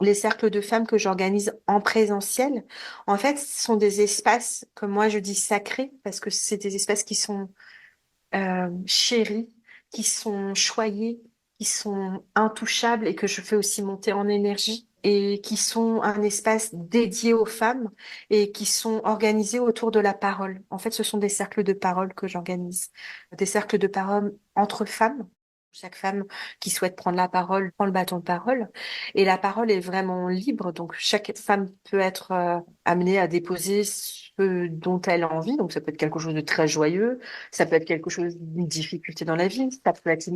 les cercles de femmes que j'organise en présentiel, en fait, ce sont des espaces, comme moi je dis sacrés, parce que c'est des espaces qui sont chéris, qui sont choyés, qui sont intouchables et que je fais aussi monter en énergie et qui sont un espace dédié aux femmes et qui sont organisés autour de la parole. En fait, ce sont des cercles de parole que j'organise, des cercles de parole entre femmes. Chaque femme qui souhaite prendre la parole prend le bâton de parole et la parole est vraiment libre. Donc chaque femme peut être amenée à déposer ce dont elle a envie. Donc ça peut être quelque chose de très joyeux, ça peut être quelque chose d'une difficulté dans la vie, ça peut être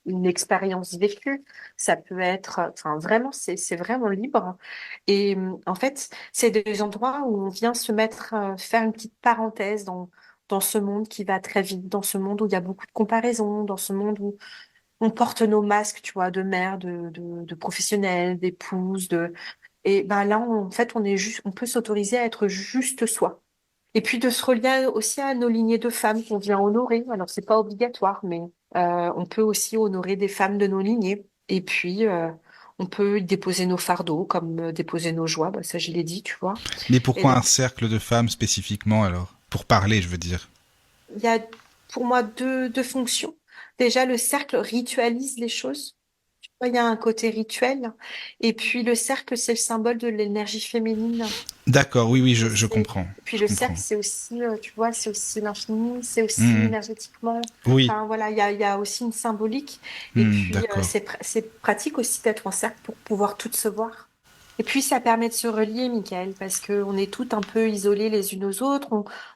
une expérience vécue, ça peut être, enfin vraiment, c'est vraiment libre. Et en fait, c'est des endroits où on vient se mettre, faire une petite parenthèse dans ce monde qui va très vite, dans ce monde où il y a beaucoup de comparaisons, dans ce monde où on porte nos masques, tu vois, de mère, de professionnels, d'épouse, et ben là, en fait, on est juste, on peut s'autoriser à être juste soi. Et puis de se relier aussi à nos lignées de femmes qu'on vient honorer. Alors c'est pas obligatoire, mais on peut aussi honorer des femmes de nos lignées. Et puis on peut déposer nos fardeaux comme déposer nos joies. Bah, ça je l'ai dit, tu vois. Mais Et pourquoi donc un cercle de femmes spécifiquement alors? Pour parler, je veux dire. il y a pour moi deux fonctions. Déjà le cercle ritualise les choses. Il y a un côté rituel. Et puis le cercle c'est le symbole de l'énergie féminine. D'accord, oui, oui, Et je comprends. et puis Je le comprends. cercle, c'est aussi, tu vois, c'est aussi l'infini, c'est aussi Mhm. énergétiquement. Oui, Enfin, voilà, il y a aussi une symbolique. Et mhm, puis, d'accord. c'est pratique aussi d'être en cercle pour pouvoir toutes se voir. Et puis, ça permet de se relier, Michael, parce que on est toutes un peu isolées les unes aux autres.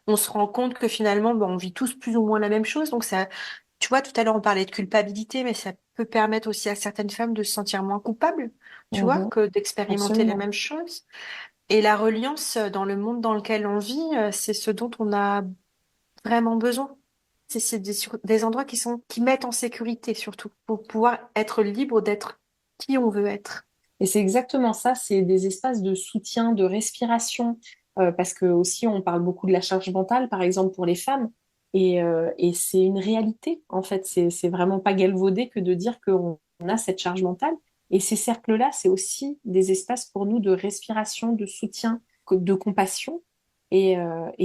On se rend compte que finalement, bon, on vit tous plus ou moins la même chose. Donc, ça, tu vois, tout à l'heure, on parlait de culpabilité, mais ça peut permettre aussi à certaines femmes de se sentir moins coupables, tu vois, Mhm, que d'expérimenter les absolument. mêmes choses. Et la reliance dans le monde dans lequel on vit, c'est ce dont on a vraiment besoin. C'est des endroits qui mettent en sécurité surtout, pour pouvoir être libre d'être qui on veut être. Et c'est exactement ça, c'est des espaces de soutien, de respiration, parce que aussi on parle beaucoup de la charge mentale, par exemple pour les femmes, et c'est une réalité en fait. C'est vraiment pas galvaudé que de dire qu'on a cette charge mentale. Et ces cercles-là, c'est aussi des espaces pour nous de respiration, de soutien, de compassion. Et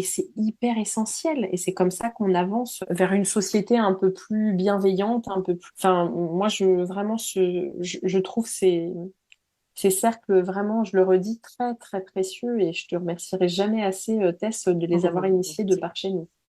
c'est hyper essentiel. Et c'est comme ça qu'on avance vers une société un peu plus bienveillante, un peu plus. Enfin, moi, je trouve ces cercles, vraiment, je le redis, très, très précieux et je te remercierai jamais assez, Tess, de les avoir initiés de par chez nous.